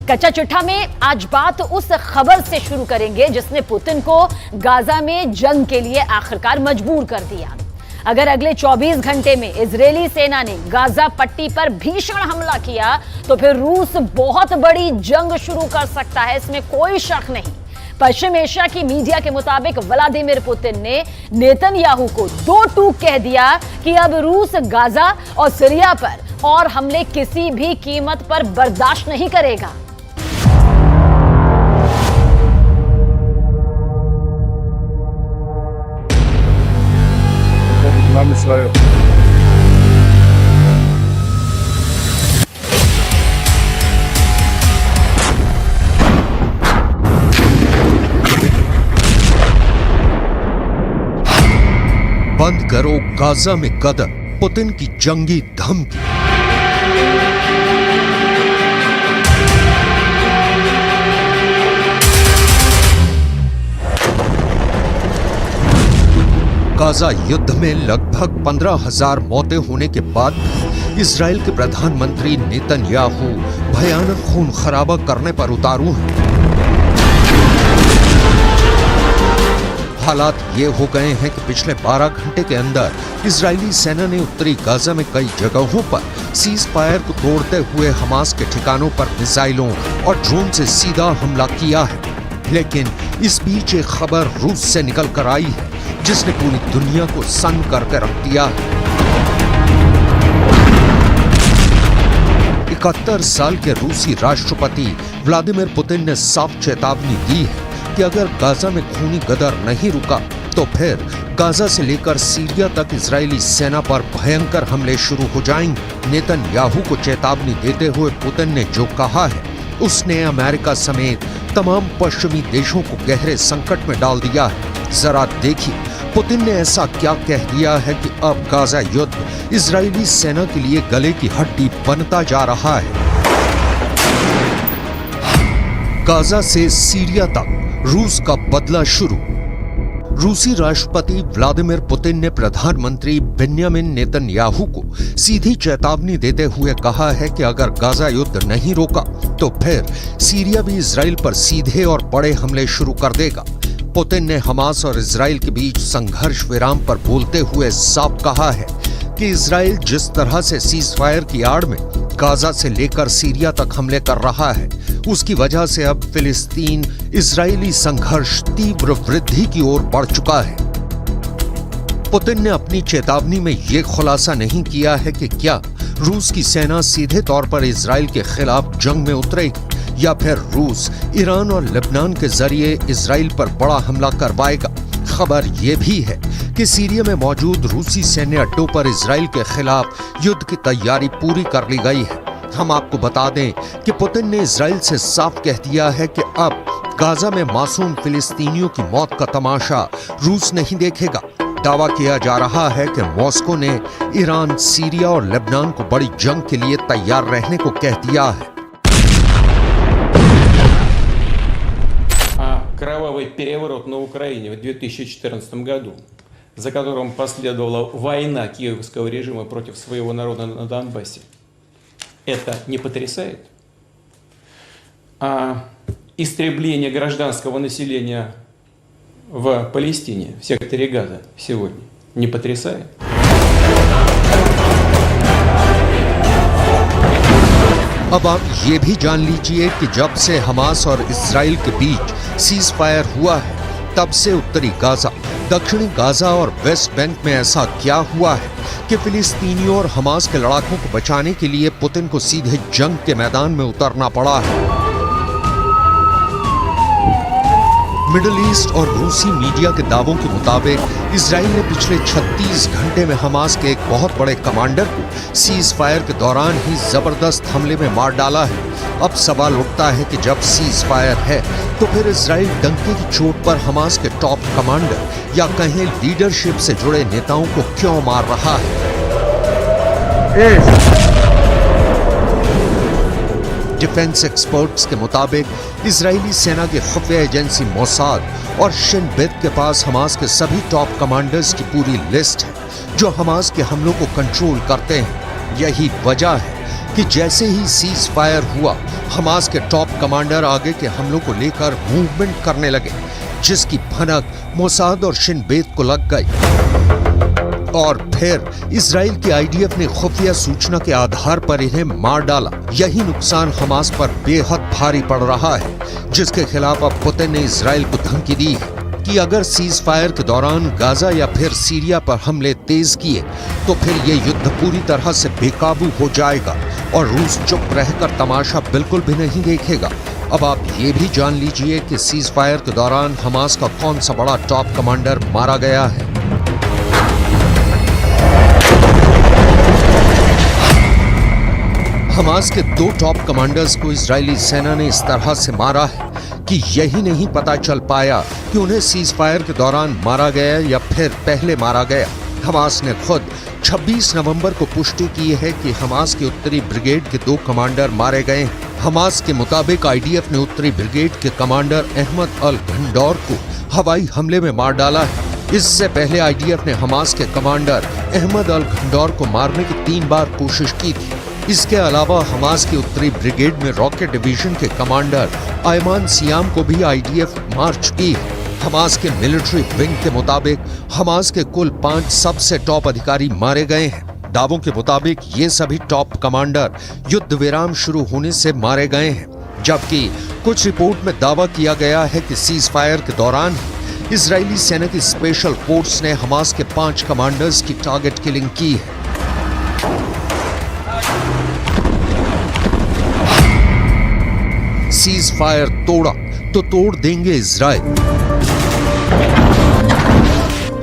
कच्चा चिट्ठा में आज बात उस खबर से शुरू करेंगे जिसने पुतिन को गाजा में जंग के लिए आखिरकार मजबूर कर दिया। अगर अगले 24 घंटे में इजरायली सेना ने गाजा पट्टी पर भीषण हमला किया तो फिर रूस बहुत बड़ी जंग शुरू कर सकता है, इसमें कोई शक नहीं। पश्चिम एशिया की मीडिया के मुताबिक व्लादिमीर पुतिन ने नेतन्याहू को दो टूक कह दिया कि अब रूस गाजा और सीरिया पर और हमले किसी भी कीमत पर बर्दाश्त नहीं करेगा। बंद करो गाजा में कदम, पुतिन की जंगी धमकी। गाजा युद्ध में लगभग 15,000 मौतें होने के बाद इजराइल के प्रधानमंत्री नेतन्याहू भयानक खून खराबा करने पर उतारू हैं। हालात ये हो गए हैं कि पिछले 12 घंटे के अंदर इजरायली सेना ने उत्तरी गाजा में कई जगहों पर सीज फायर को तोड़ते हुए हमास के ठिकानों पर मिसाइलों और ड्रोन से सीधा हमला किया है। लेकिन इस बीच एक खबर रूस से निकल कर आई है जिसने पूरी दुनिया को सन्न करके रख दिया है। 71 साल के रूसी राष्ट्रपति व्लादिमीर पुतिन ने साफ चेतावनी दी है कि अगर गाजा में खूनी गदर नहीं रुका तो फिर गाजा से लेकर सीरिया तक इजरायली सेना पर भयंकर हमले शुरू हो जाएंगे। नेतन्याहू को चेतावनी देते हुए पुतिन ने जो कहा है उसने अमेरिका समेत तमाम पश्चिमी देशों को गहरे संकट में डाल दिया है। जरा देखिए पुतिन ने ऐसा क्या कह दिया है कि अब गाजा युद्ध इजरायली सेना के लिए गले की हड्डी बनता जा रहा है। गाजा से सीरिया तक रूस का बदला शुरू। रूसी राष्ट्रपति व्लादिमीर पुतिन ने प्रधानमंत्री बेन्यामिन नेतन्याहू को सीधी चेतावनी देते हुए कहा है कि अगर गाजा युद्ध नहीं रोका तो फिर सीरिया भी इजराइल पर सीधे और बड़े हमले शुरू कर देगा। पुतिन ने हमास और इजराइल के बीच संघर्ष विराम पर बोलते हुए साफ कहा है कि इजराइल जिस तरह से सीज फायर की आड़ में गाजा से लेकर सीरिया तक हमले कर रहा है उसकी वजह से अब फिलिस्तीन इजरायली संघर्ष तीव्र वृद्धि की ओर बढ़ चुका है। पुतिन ने अपनी चेतावनी में यह खुलासा नहीं किया है कि क्या रूस की सेना सीधे तौर पर इजराइल के खिलाफ जंग में उतरेगी या फिर रूस ईरान और लेबनान के जरिए इजराइल पर बड़ा हमला करवाएगा। खबर यह भी है कि सीरिया में मौजूद रूसी सैन्य अड्डों पर इजराइल के खिलाफ युद्ध की तैयारी पूरी कर ली गई है। हम आपको बता दें कि पुतिन ने इजराइल से साफ कह दिया है कि अब गाजा में मासूम फिलिस्तीनियों की मौत का तमाशा रूस नहीं देखेगा। दावा किया जा रहा है कि मॉस्को ने ईरान, सीरिया और लेबनान को बड़ी जंग के लिए तैयार रहने को कह दिया है। Кровавый переворот на Украине в 2014 году, за которым последовала война киевского режима против своего народа на Донбассе, это не потрясает? А истребление гражданского населения в Палестине, в секторе Газа сегодня, не потрясает? अब आप ये भी जान लीजिए कि जब से हमास और इजराइल के बीच सीज फायर हुआ है तब से उत्तरी गाजा, दक्षिणी गाजा और वेस्ट बैंक में ऐसा क्या हुआ है कि फिलिस्तीनियों और हमास के लड़ाकों को बचाने के लिए पुतिन को सीधे जंग के मैदान में उतरना पड़ा है। मिडिल ईस्ट और रूसी मीडिया के दावों के मुताबिक इजराइल ने पिछले 36 घंटे में हमास के एक बहुत बड़े कमांडर को सीज फायर के दौरान ही जबरदस्त हमले में मार डाला है। अब सवाल उठता है कि जब सीज फायर है तो फिर इजराइल डंके की चोट पर हमास के टॉप कमांडर या कहें लीडरशिप से जुड़े नेताओं को क्यों मार रहा है। डिफेंस एक्सपर्ट्स के मुताबिक इजरायली सेना की खुफिया एजेंसी मोसाद और शिन बेत के पास हमास के सभी टॉप कमांडर्स की पूरी लिस्ट है जो हमास के हमलों को कंट्रोल करते हैं। यही वजह है कि जैसे ही सीज फायर हुआ, हमास के टॉप कमांडर आगे के हमलों को लेकर मूवमेंट करने लगे, जिसकी भनक मोसाद और शिन बेत को लग गई। और फिर इजराइल की आईडीएफ ने खुफिया सूचना के आधार पर इन्हें मार डाला। यही नुकसान हमास पर बेहद भारी पड़ रहा है, जिसके खिलाफ अब पुतिन ने इजराइल को धमकी दी है कि अगर सीज फायर के दौरान गाजा या फिर सीरिया पर हमले तेज किए तो फिर ये युद्ध पूरी तरह से बेकाबू हो जाएगा और रूस चुप रहकर तमाशा बिल्कुल भी नहीं देखेगा। अब आप ये भी जान लीजिए कि सीज फायर के दौरान हमास का कौन सा बड़ा टॉप कमांडर मारा गया है। हमास के 2 टॉप कमांडर्स को इजरायली सेना ने इस तरह से मारा है कि यही नहीं पता चल पाया कि उन्हें सीज फायर के दौरान मारा गया या फिर पहले मारा गया। हमास ने खुद 26 नवंबर को पुष्टि की है कि हमास के उत्तरी ब्रिगेड के 2 कमांडर मारे गए हैं। हमास के मुताबिक आईडीएफ ने उत्तरी ब्रिगेड के कमांडर अहमद अल घंडौर को हवाई हमले में मार डाला है। इससे पहले आईडीएफ ने हमास के कमांडर अहमद अल घंडौर को मारने की 3 बार कोशिश की थी। इसके अलावा हमास की उत्तरी ब्रिगेड में रॉकेट डिवीजन के कमांडर आयमान सियाम को भी आईडीएफ मार चुकी है। हमास के मिलिट्री विंग के मुताबिक हमास के कुल 5 सबसे टॉप अधिकारी मारे गए हैं। दावों के मुताबिक ये सभी टॉप कमांडर युद्ध विराम शुरू होने से मारे गए हैं, जबकि कुछ रिपोर्ट में दावा किया गया है कि सीज फायर के दौरान इजरायली सेना की स्पेशल फोर्स ने हमास के 5 कमांडर्स की टारगेट किलिंग की है। सीज फायर तोड़ा तो तोड़ देंगे इजराइल।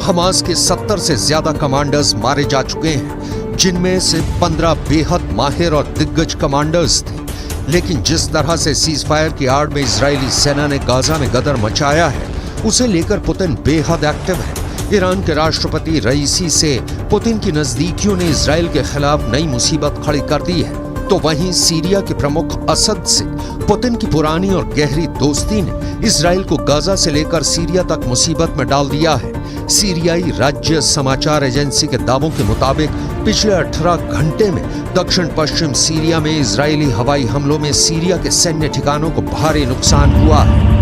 हमास के 70 से ज्यादा कमांडर्स मारे जा चुके हैं, जिनमें से 15 बेहद माहिर और दिग्गज कमांडर्स थे। लेकिन जिस तरह से सीज फायर की आड़ में इजरायली सेना ने गाजा में गदर मचाया है, उसे लेकर पुतिन बेहद एक्टिव है। ईरान के राष्ट्रपति रईसी से पुतिन की नजदीकियों ने इजराइल के खिलाफ नई मुसीबत खड़ी कर दी है, तो वहीं सीरिया के प्रमुख असद से पुतिन की पुरानी और गहरी दोस्ती ने इजराइल को गाजा से लेकर सीरिया तक मुसीबत में डाल दिया है। सीरियाई राज्य समाचार एजेंसी के दावों के मुताबिक पिछले 18 घंटे में दक्षिण पश्चिम सीरिया में इजरायली हवाई हमलों में सीरिया के सैन्य ठिकानों को भारी नुकसान हुआ है।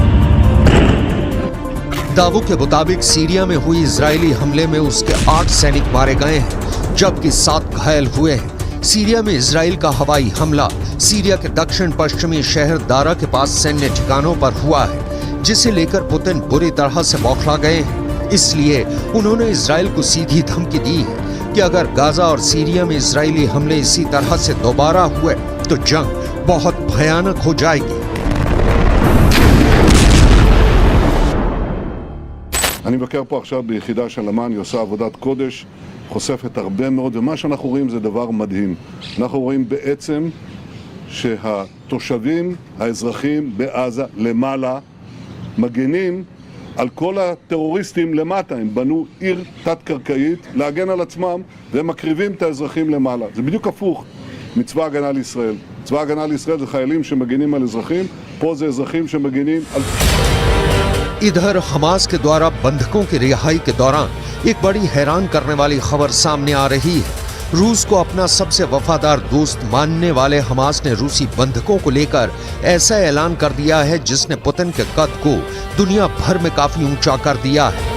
दावों के मुताबिक सीरिया में हुई इजरायली हमले में उसके 8 सैनिक मारे गए हैं, जबकि 7 घायल हुए हैं। सीरिया में इजराइल का हवाई हमला सीरिया के दक्षिण पश्चिमी शहर दारा के पास सैन्य ठिकानों पर हुआ है, जिसे लेकर पुतिन बुरी तरह से बौखला गए हैं। इसलिए उन्होंने इजराइल को सीधी धमकी दी है कि अगर गाजा और सीरिया में इजरायली हमले इसी तरह से दोबारा हुए तो जंग बहुत भयानक हो जाएगी। אני מבקר פה עכשיו ביחידה של אמ"ן, היא עושה עבודת קודש, חושפת הרבה מאוד, ומה שאנחנו רואים זה דבר מדהים. אנחנו רואים בעצם שהתושבים, האזרחים בעזה למעלה, מגנים על כל הטרוריסטים למטה. הם בנו עיר תת-קרקעית להגן על עצמם, והם מקריבים את האזרחים למעלה. זה בדיוק הפוך מצבא הגנה לישראל. צבא הגנה לישראל זה חיילים שמגנים על אזרחים, פה זה אזרחים שמגנים על... इधर हमास के द्वारा बंधकों की रिहाई के दौरान एक बड़ी हैरान करने वाली खबर सामने आ रही है। रूस को अपना सबसे वफादार दोस्त मानने वाले हमास ने रूसी बंधकों को लेकर ऐसा ऐलान कर दिया है जिसने पुतिन के कद को दुनिया भर में काफी ऊंचा कर दिया है।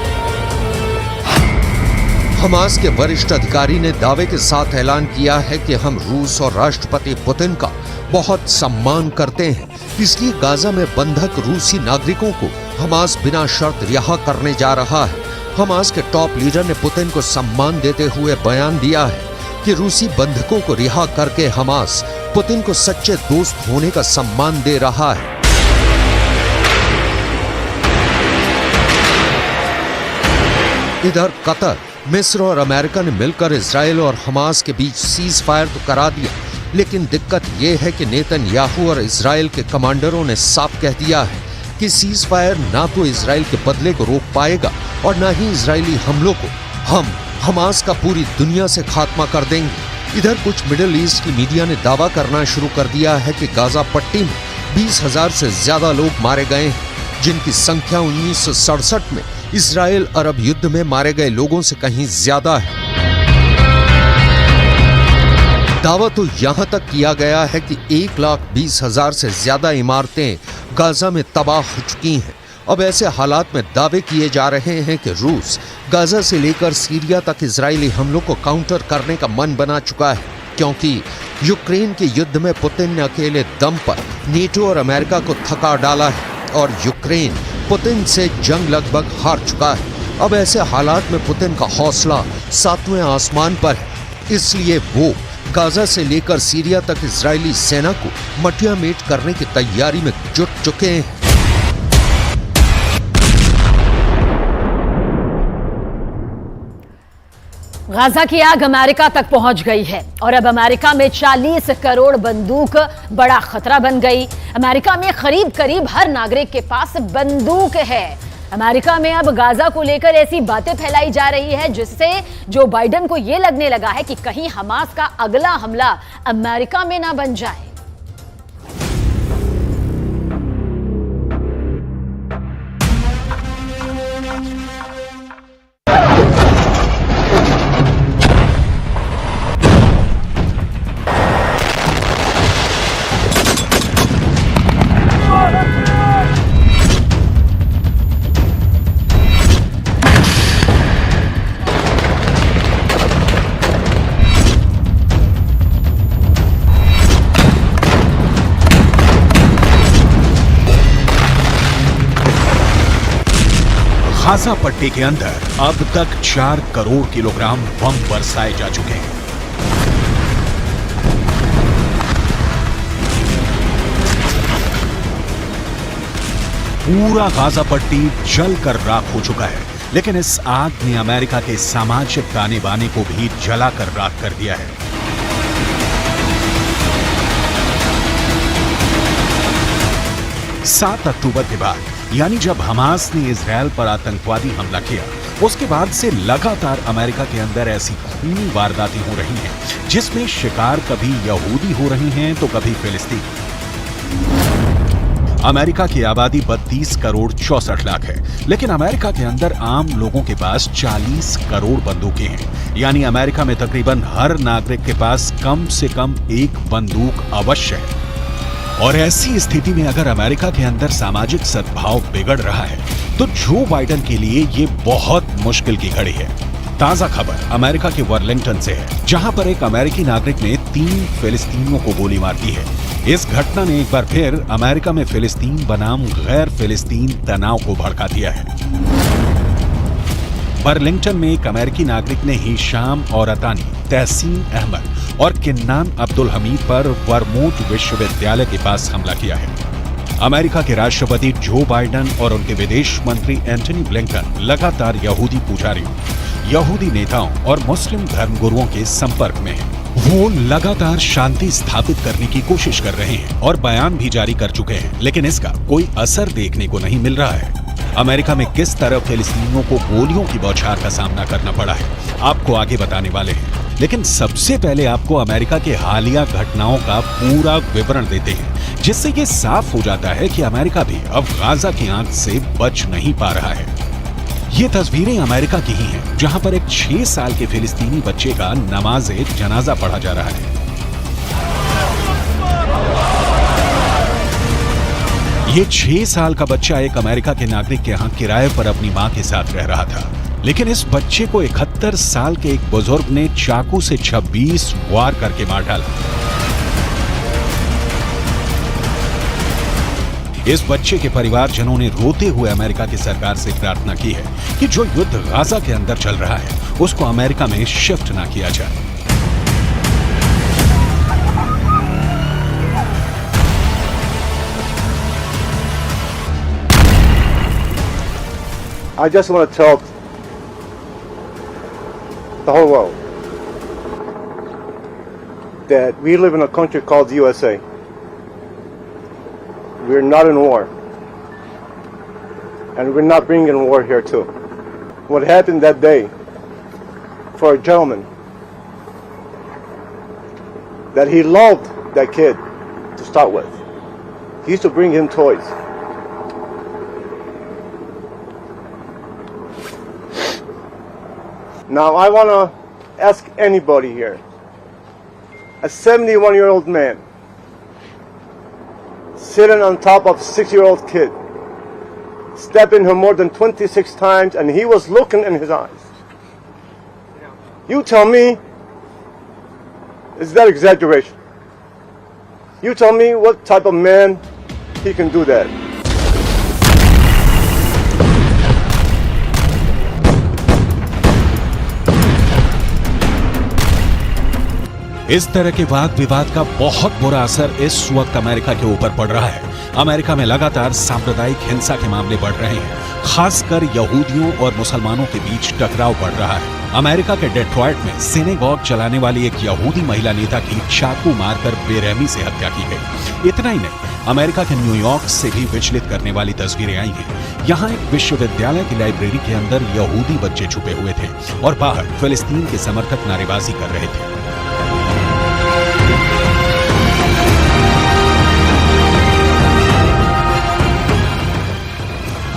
हमास के वरिष्ठ अधिकारी ने दावे के साथ ऐलान किया है कि हम रूस और राष्ट्रपति पुतिन का बहुत सम्मान करते हैं, इसलिए गाजा में बंधक रूसी नागरिकों को हमास बिना शर्त रिहा करने जा रहा है। हमास के टॉप लीडर ने पुतिन को सम्मान देते हुए बयान दिया है कि रूसी बंधकों को रिहा करके हमास पुतिन को सच्चे दोस्त होने का सम्मान दे रहा है। इधर कतर, मिस्र और अमेरिका ने मिलकर इजराइल और हमास के बीच सीज फायर तो करा दिया, लेकिन दिक्कत यह है कि नेतन्याहू और इजराइल के कमांडरों ने साफ कह दिया है कि सीज फायर ना तो इजराइल के बदले को रोक पाएगा और ना ही इजरायली हमलों को। हम हमास का पूरी दुनिया से खात्मा कर देंगे। इधर कुछ मिडिल ईस्ट की मीडिया ने दावा करना शुरू कर दिया है कि गाजा पट्टी में 20,000 से ज्यादा लोग मारे गए हैं, जिनकी संख्या 1967 में इजराइल अरब युद्ध में मारे गए लोगों से कहीं ज्यादा है। दावा तो यहां तक किया गया है कि 1,20,000 से ज्यादा इमारतें गाजा में तबाह हो चुकी हैं। अब ऐसे हालात में दावे किए जा रहे हैं कि रूस गाजा से लेकर सीरिया तक इजरायली हमलों को काउंटर करने का मन बना चुका है, क्योंकि यूक्रेन के युद्ध में पुतिन ने अकेले दम पर नेटो और अमेरिका को थका डाला है और यूक्रेन पुतिन से जंग लगभग हार चुका है। अब ऐसे हालात में पुतिन का हौसला 7वें आसमान पर है, इसलिए वो गाजा से लेकर सीरिया तक इजरायली सेना को मटिया मेट करने की तैयारी में जुट चुके हैं। गाजा की आग अमेरिका तक पहुंच गई है और अब अमेरिका में 40 करोड़ बंदूक बड़ा खतरा बन गई। अमेरिका में करीब करीब हर नागरिक के पास बंदूक है। अमेरिका में अब गाजा को लेकर ऐसी बातें फैलाई जा रही है जिससे जो बाइडेन को यह लगने लगा है कि कहीं हमास का अगला हमला अमेरिका में ना बन जाए। गाजा पट्टी के अंदर अब तक 4 करोड़ किलोग्राम बम बरसाए जा चुके हैं। पूरा गाजा पट्टी जलकर राख हो चुका है, लेकिन इस आग ने अमेरिका के सामाजिक ताने बाने को भी जलाकर राख कर दिया है। सात अक्टूबर के बाद, यानी जब हमास ने इजरायल पर आतंकवादी हमला किया, उसके बाद से लगातार अमेरिका के अंदर ऐसी खूनी वारदातें हो रही हैं जिसमें शिकार कभी यहूदी हो रही हैं तो कभी फिलिस्तीन। अमेरिका की आबादी 32 करोड़ 64 लाख है, लेकिन अमेरिका के अंदर आम लोगों के पास 40 करोड़ बंदूकें हैं। यानी अमेरिका में तकरीबन हर नागरिक के पास कम से कम एक बंदूक अवश्य है। और ऐसी स्थिति में अगर अमेरिका के अंदर सामाजिक सद्भाव बिगड़ रहा है तो जो बाइडेन के लिए ये बहुत मुश्किल की घड़ी है। ताजा खबर अमेरिका के वर्लिंगटन से है, जहां पर एक अमेरिकी नागरिक ने 3 फिलिस्तीनियों को गोली मार दी है। इस घटना ने एक बार फिर अमेरिका में फिलिस्तीन बनाम गैर फिलिस्तीन तनाव को भड़का दिया है। वर्लिंगटन में एक अमेरिकी नागरिक ने हिशाम और अतानी, तहसीन अहमद और किन्नान अब्दुल हमीद पर वर्मोंट विश्वविद्यालय के पास हमला किया है। अमेरिका के राष्ट्रपति जो बाइडेन और उनके विदेश मंत्री एंटनी ब्लिंकन लगातार यहूदी पुजारियों, यहूदी नेताओं और मुस्लिम धर्मगुरुओं के संपर्क में हैं। वो लगातार शांति स्थापित करने की कोशिश कर रहे हैं और बयान भी जारी कर चुके हैं, लेकिन इसका कोई असर देखने को नहीं मिल रहा है। अमेरिका में किस तरह फिलिस्तीनियों को गोलियों की बौछार का सामना करना पड़ा है, आपको आगे बताने वाले हैं। लेकिन सबसे पहले आपको अमेरिका के हालिया घटनाओं का पूरा विवरण देते हैं, जिससे ये साफ हो जाता है कि अमेरिका भी अब गाजा की आंच से बच नहीं पा रहा है। ये तस्वीरें अमेरिका की ही हैं, जहां पर एक 6 साल के फिलिस्तीनी बच्चे का नमाज़े जनाजा पढ़ा जा रहा है। ये 6 साल का बच्चा एक अमेरिका के नागरिक के यहाँ किराए पर अपनी मां के साथ रह रहा था, लेकिन इस बच्चे को 71 साल के एक बुजुर्ग ने चाकू से 26 वार करके मार डाला। इस बच्चे के परिवारजनों ने रोते हुए अमेरिका की सरकार से प्रार्थना की है कि जो युद्ध गाजा के अंदर चल रहा है उसको अमेरिका में शिफ्ट ना किया जाए। I just want to tell the whole world that we live in a country called the USA. We're not in war, and we're not bringing war here too. What happened that day for a gentleman, that he loved that kid to start with. He used to bring him toys. Now I want to ask anybody here, a 71-year-old man sitting on top of a 6-year-old kid, stabbing her more than 26 times, and he was looking in his eyes. You tell me, is that exaggeration? You tell me what type of man he can do that. इस तरह के वाद विवाद का बहुत बुरा असर इस वक्त अमेरिका के ऊपर पड़ रहा है। अमेरिका में लगातार सांप्रदायिक हिंसा के मामले बढ़ रहे हैं, खासकर यहूदियों और मुसलमानों के बीच टकराव बढ़ रहा है। अमेरिका के डेट्रॉयट में सिनेगॉग चलाने वाली एक यहूदी महिला नेता की चाकू मारकर बेरहमी से हत्या की गई। इतना ही नहीं, अमेरिका के न्यूयॉर्क से भी विचलित करने वाली तस्वीरें आई हैं। यहाँ एक विश्वविद्यालय की लाइब्रेरी के अंदर यहूदी बच्चे छुपे हुए थे और बाहर फिलिस्तीन के समर्थक नारेबाजी कर रहे थे।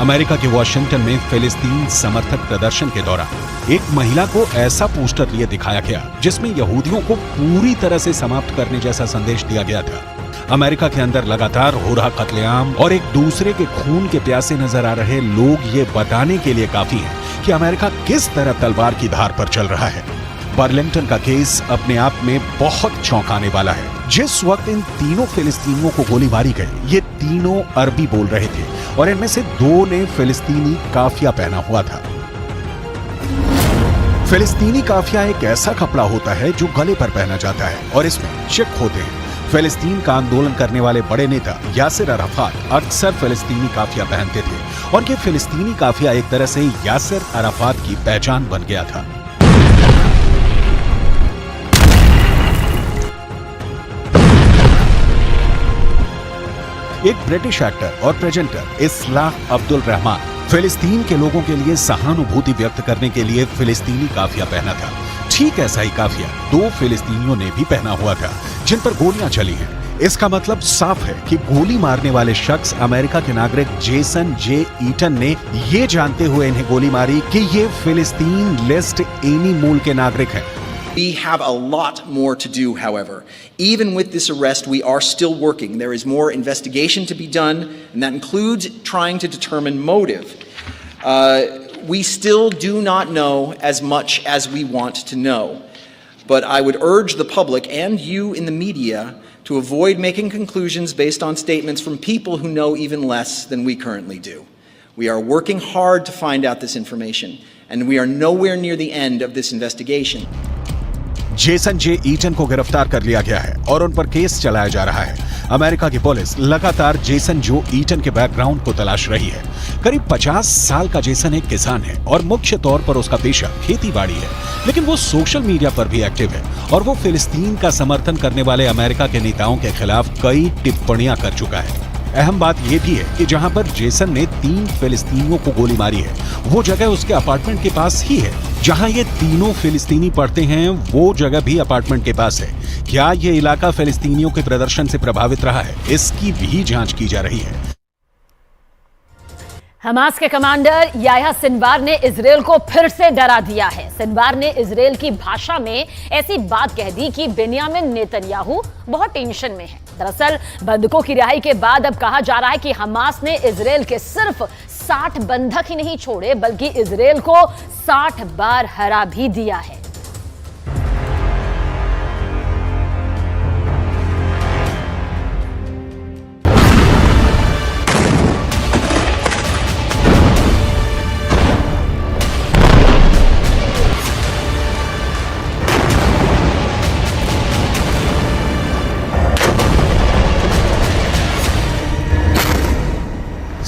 अमेरिका के वॉशिंगटन में फिलिस्तीन समर्थक प्रदर्शन के दौरान एक महिला को ऐसा पोस्टर लिए दिखाया गया जिसमें यहूदियों को पूरी तरह से समाप्त करने जैसा संदेश दिया गया था। अमेरिका के अंदर लगातार हो रहा कत्लेआम और एक दूसरे के खून के प्यासे नजर आ रहे लोग ये बताने के लिए काफी हैं कि अमेरिका किस तरह तलवार की धार पर चल रहा है। बर्लिंगटन का केस अपने आप में बहुत चौंकाने वाला है। जिस वक्त इन तीनों फिलिस्तीनियों को गोली मारी गई, ये तीनों अरबी बोल रहे थे और इनमें से 2 ने फिलिस्तीनी काफिया पहना हुआ था। फिलिस्तीनी काफिया एक ऐसा कपड़ा होता है जो गले पर पहना जाता है और इसमें चिक होते हैं। फिलिस्तीन का आंदोलन करने वाले बड़े नेता यासिर अराफात अक्सर फिलिस्तीनी काफिया पहनते थे और ये फिलिस्तीनी काफिया एक तरह से यासिर अराफात की पहचान बन गया था। एक ब्रिटिश एक्टर और प्रेजेंटर इस्लाह अब्दुल रहमान फिलिस्तीन के लोगों के लिए सहानुभूति व्यक्त करने के लिए फिलिस्तीनी काफिया पहना था। ठीक ऐसा ही काफिया 2 फिलिस्तीनियों ने भी पहना हुआ था जिन पर गोलियां चली हैं। इसका मतलब साफ है कि गोली मारने वाले शख्स अमेरिका के नागरिक जेसन जे ईटन ने ये जानते हुए इन्हें गोली मारी कि ये फिलिस्तीन लिस्ट एनी मूल के नागरिक हैं। We have a lot more to do, however. Even with this arrest, we are still working. There is more investigation to be done, and that includes trying to determine motive. We still do not know as much as we want to know. But I would urge the public and you in the media to avoid making conclusions based on statements from people who know even less than we currently do. We are working hard to find out this information, and we are nowhere near the end of this investigation. Jason J Eaton को गिरफ्तार कर लिया गया है और उन पर case चलाया जा रहा है। अमेरिका की पुलिस लगातार जेसन जो ईटन के बैकग्राउंड को तलाश रही है। करीब 50 साल का जेसन एक किसान है और मुख्य तौर पर उसका पेशा खेती-बाड़ी है, लेकिन वो सोशल मीडिया पर भी एक्टिव है और वो फिलिस्तीन का समर्थन करने वाले अमेरिका के नेताओं के खिलाफ कई टिप्पणियां कर चुका है। अहम बात यह भी है कि जहां पर जेसन ने 3 फिलिस्तीनियों को गोली मारी है, वो जगह उसके अपार्टमेंट के पास ही है। जहां ये तीनों फिलिस्तीनी पढ़ते हैं, वो जगह भी अपार्टमेंट के पास है। क्या ये इलाका फिलिस्तीनियों के प्रदर्शन से प्रभावित रहा है, इसकी भी जांच की जा रही है। हमास के कमांडर याह्या सिनवार ने इजरायल को फिर से डरा दिया है। सिनवार ने इजरायल की भाषा में ऐसी बात कह दी कि बेन्यामिन नेतन्याहू बहुत टेंशन में है। दरअसल बंधकों की रिहाई के बाद अब कहा जा रहा है कि हमास ने इजरायल के सिर्फ 60 बंधक ही नहीं छोड़े, बल्कि इजरायल को 60 बार हरा भी दिया है।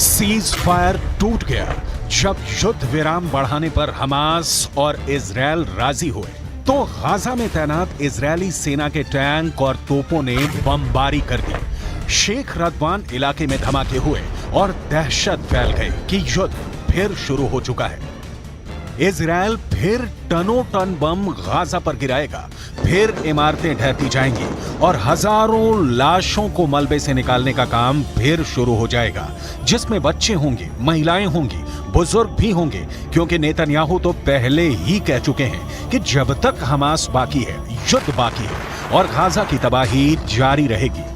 सीज फायर टूट गया जब युद्ध विराम बढ़ाने पर हमास और इजरायल राजी हुए तो गाजा में तैनात इजरायली सेना के टैंक और तोपों ने बमबारी कर दी। शेख रदवान इलाके में धमाके हुए और दहशत फैल गई कि युद्ध फिर शुरू हो चुका है। इजरायल फिर टनों टन बम गाजा पर गिराएगा, फिर इमारतें ढहती जाएंगी और हजारों लाशों को मलबे से निकालने का काम फिर शुरू हो जाएगा, जिसमें बच्चे होंगे, महिलाएं होंगी, बुजुर्ग भी होंगे, क्योंकि नेतन्याहू तो पहले ही कह चुके हैं कि जब तक हमास बाकी है, युद्ध बाकी है और गाजा की तबाही जारी रहेगी।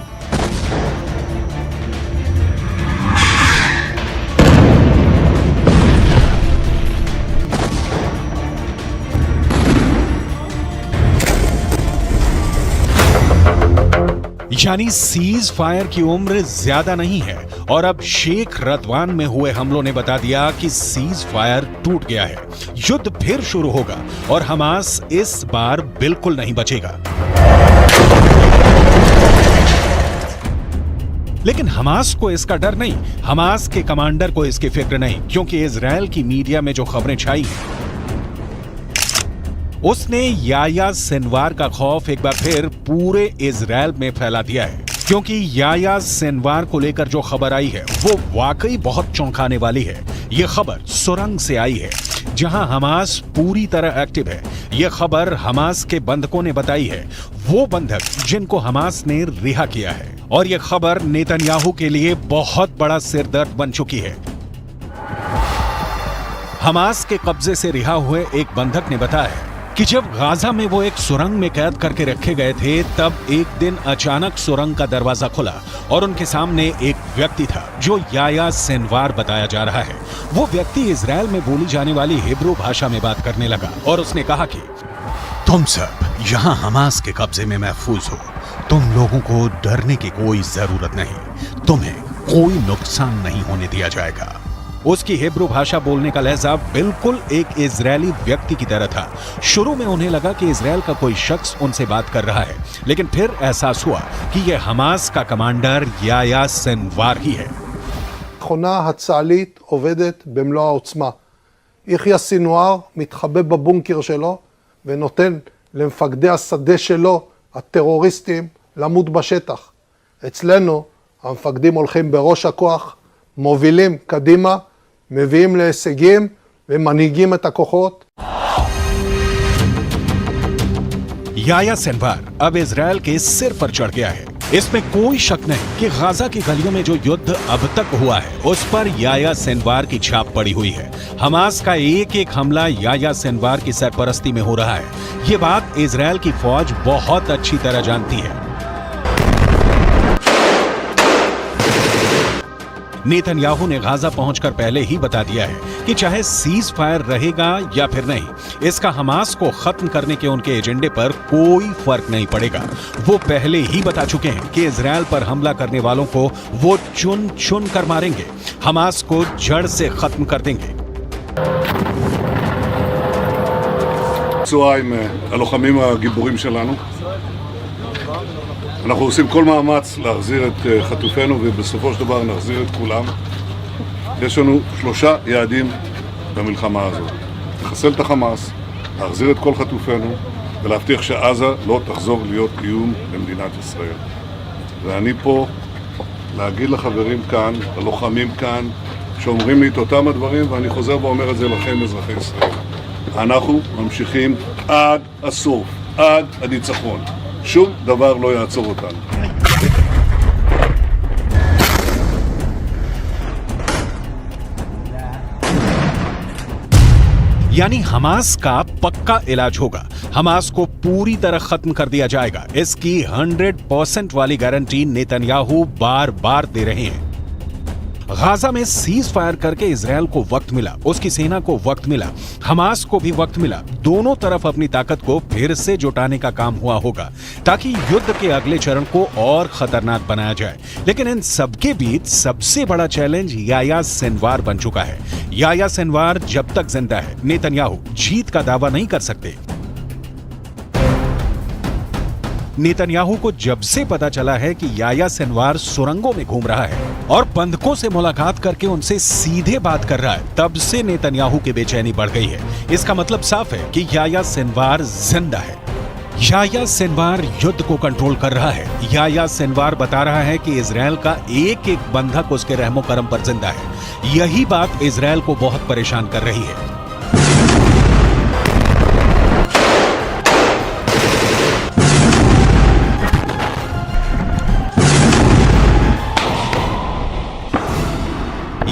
यानी सीज फायर की उम्र ज्यादा नहीं है और अब शेख रदवान में हुए हमलों ने बता दिया कि सीज फायर टूट गया है। युद्ध फिर शुरू होगा और हमास इस बार बिल्कुल नहीं बचेगा। लेकिन हमास को इसका डर नहीं, हमास के कमांडर को इसकी फिक्र नहीं, क्योंकि इजराइल की मीडिया में जो खबरें छाई हैं उसने याह्या सिनवार का खौफ एक बार फिर पूरे इजराइल में फैला दिया है। क्योंकि याह्या सिनवार को लेकर जो खबर आई है वो वाकई बहुत चौंकाने वाली है। ये खबर सुरंग से आई है जहां हमास पूरी तरह एक्टिव है। ये खबर हमास के बंधकों ने बताई है, वो बंधक जिनको हमास ने रिहा किया है। और ये खबर नेतन्याहू के लिए बहुत बड़ा सिरदर्द बन चुकी है। हमास के कब्जे से रिहा हुए एक बंधक ने बताया कि जब गाजा में वो एक सुरंग में कैद करके रखे गए थे, तब एक दिन अचानक सुरंग का दरवाजा खुला और उनके सामने एक व्यक्ति था जो याह्या सिनवार बताया जा रहा है। वो व्यक्ति इजराइल में बोली जाने वाली हिब्रू भाषा में बात करने लगा और उसने कहा कि तुम सब यहाँ हमास के कब्जे में महफूज हो, तुम लोगों को डरने की कोई जरूरत नहीं, तुम्हें कोई नुकसान नहीं होने दिया जाएगा। उसकी हिब्रू भाषा बोलने का लहजा बिल्कुल एक इजरायली व्यक्ति की तरह था। शुरू में उन्हें लगा कि इजराइल का कोई शख्स उनसे बात कर रहा है, लेकिन फिर एहसास हुआ कि यह हमास का कमांडर याह्या सिनवार ही है। המכונה הצה"לית עובדת במלוא העוצמה. יחיא סינואר מתחבא בבונקר שלו ונותן למפקדי השדה שלו, הטרוריסטים, למות בשטח. אצלנו המפקדים הולכים בראש הכוח, מובילים קדימה, מביאים להישגים ומנהיגים את הכוחות. याह्या सिनवार अब इजराइल के सिर पर चढ़ गया है। इसमें कोई शक नहीं कि गाजा की गलियों में जो युद्ध अब तक हुआ है उस पर याह्या सिनवार की छाप पड़ी हुई है। हमास का एक एक हमला याह्या सिनवार की सरपरस्ती में हो रहा है। ये बात इजराइल की फौज बहुत अच्छी तरह जानती है। नेतन्याहू ने गाजा पहुंचकर पहले ही बता दिया है कि चाहे सीज फायर रहेगा या फिर नहीं, इसका हमास को खत्म करने के उनके एजेंडे पर कोई फर्क नहीं पड़ेगा। वो पहले ही बता चुके हैं कि इजराइल पर हमला करने वालों को वो चुन चुन कर मारेंगे, हमास को जड़ से खत्म कर देंगे। צהריים הלוחמים הגיבורים שלנו. אנחנו עושים כל מאמץ להחזיר את חטופינו ובסופו של דבר נחזיר את כולם. יש לנו 3 יעדים במלחמה הזאת. לחסל את החמאס, להחזיר את כל חטופינו ולהבטיח שעזה לא תחזור להיות איום למדינת ישראל. ואני פה להגיד לחברים כאן, ללוחמים כאן, שאומרים לי את אותם הדברים, ואני חוזר ואומר את זה לכם, אזרחי ישראל. אנחנו ממשיכים עד הסוף, עד הניצחון. שום דבר לא יעצור אותנו. यानी हमास का पक्का इलाज होगा, हमास को पूरी तरह खत्म कर दिया जाएगा। इसकी 100% वाली गारंटी नेतन्याहू बार बार दे रहे हैं। गाजा में सीज फायर करके इजराइल को वक्त मिला, उसकी सेना को वक्त मिला, हमास को भी वक्त मिला। दोनों तरफ अपनी ताकत को फिर से जुटाने का काम हुआ होगा ताकि युद्ध के अगले चरण को और खतरनाक बनाया जाए। लेकिन इन सबके बीच सबसे बड़ा चैलेंज याह्या सिनवार बन चुका है। याह्या सिनवार जब तक जिंदा है, नेतन्याहू जीत का दावा नहीं कर सकते। नेतन्याहू को जब से पता चला है कि याह्या सिनवार सुरंगों में घूम रहा है और बंधकों से मुलाकात करके उनसे सीधे बात कर रहा है, तब से नेतन्याहू की बेचैनी बढ़ गई है। इसका मतलब साफ है कि याह्या सिनवार जिंदा है। याह्या सिनवार युद्ध को कंट्रोल कर रहा है। याह्या सिनवार बता रहा है कि इजराइल का एक एक बंधक उसके रहमो करम पर जिंदा है। यही बात इजराइल को बहुत परेशान कर रही है।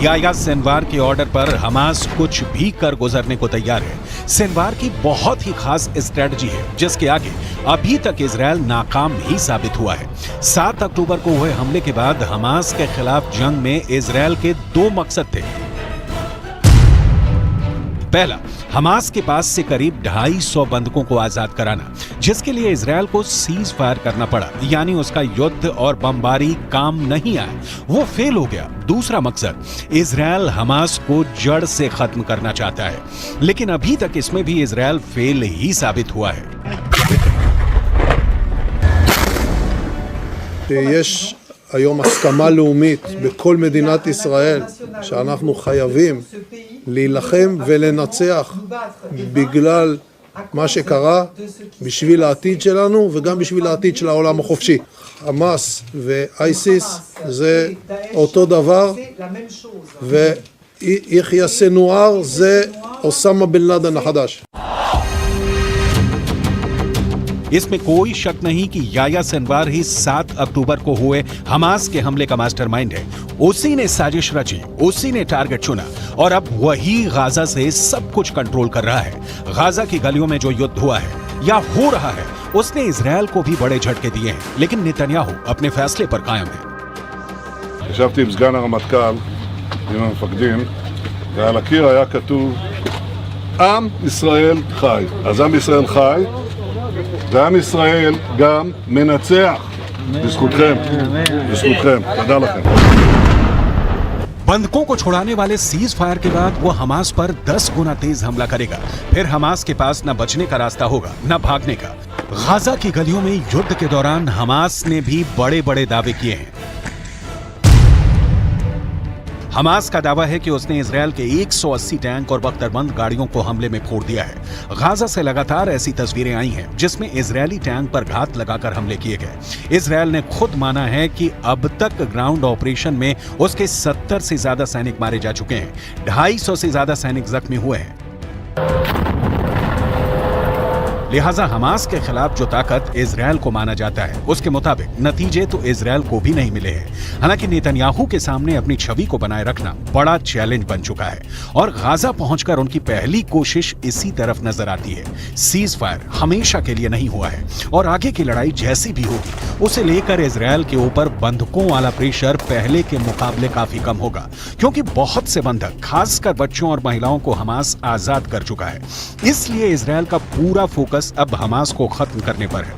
याह्या सिनवार के ऑर्डर पर हमास कुछ भी कर गुजरने को तैयार है। सिनवार की बहुत ही खास स्ट्रेटजी है जिसके आगे अभी तक इजरायल नाकाम ही साबित हुआ है। 7 अक्टूबर को हुए हमले के बाद हमास के खिलाफ जंग में इजरायल के 2 मकसद थे। पहला, हमास के पास से करीब 250 बंधकों को आजाद कराना, जिसके लिए इजरायल को सीज फायर करना पड़ा, यानी उसका युद्ध और बमबारी काम नहीं आया, वो फेल हो गया। दूसरा मकसद, इजरायल हमास को जड़ से खत्म करना चाहता है, लेकिन अभी तक इसमें भी इजरायल फेल ही साबित हुआ है। יש היום הסכמה לאומית בכל מדינת ישראל שאנחנו חייבים להילחם ולנצח בגלל מה שקרה, בשביל העתיד שלנו וגם בשביל העתיד של העולם החופשי. חמאס ואייסיס זה אותו דבר, ויחיא סנואר זה אוסמה בן לאדן החדש. इसमें कोई शक नहीं कि याह्या सिनवार ही 7 अक्टूबर को हुए हमास के हमले का मास्टरमाइंड है। उसी ने साजिश रची, उसी ने टारगेट चुना और अब वही गाजा से सब कुछ कंट्रोल कर रहा है। गाजा की गलियों में जो युद्ध हुआ है या हो रहा है, उसने इजरायल को भी बड़े झटके दिए हैं, लेकिन नेतन्याहू अपने फैसले पर कायम है। ישבתי עם סגן הרמטכ"ל, עם המפקדים, ועל הקיר היה כתוב עם ישראל חי. אז עם ישראל חי, ועם ישראל גם מנצח. בזכותכם, בזכותכם. תודה לכם. बंधकों को छुड़ाने वाले सीज फायर के बाद वो हमास पर 10 गुना तेज हमला करेगा। फिर हमास के पास न बचने का रास्ता होगा न भागने का। गाजा की गलियों में युद्ध के दौरान हमास ने भी बड़े बड़े दावे किए हैं। हमास का दावा है कि उसने इजरायल के 180 टैंक और बख्तरबंद गाड़ियों को हमले में फोड़ दिया है। गाजा से लगातार ऐसी तस्वीरें आई हैं जिसमें इजरायली टैंक पर घात लगाकर हमले किए गए। इजरायल ने खुद माना है कि अब तक ग्राउंड ऑपरेशन में उसके 70 से ज्यादा सैनिक मारे जा चुके हैं, 250 से ज्यादा सैनिक जख्मी हुए हैं। लिहाजा हमास के खिलाफ जो ताकत इजरायल को माना जाता है, उसके मुताबिक नतीजे तो इजरायल को भी नहीं मिले हैं। हालांकि नेतन्याहू के सामने अपनी छवि को बनाए रखना बड़ा चैलेंज बन चुका है और गाजा पहुंचकर उनकी पहली कोशिश इसी तरफ नजर आती है। सीज फायर हमेशा के लिए नहीं हुआ है और आगे की लड़ाई जैसी भी होगी, उसे लेकर इजरायल के ऊपर बंधकों वाला प्रेशर पहले के मुकाबले काफी कम होगा, क्योंकि बहुत से बंधक, खासकर बच्चों और महिलाओं को हमास आजाद कर चुका है। इसलिए इजरायल का पूरा फोकस अब हमास को खत्म करने पर है।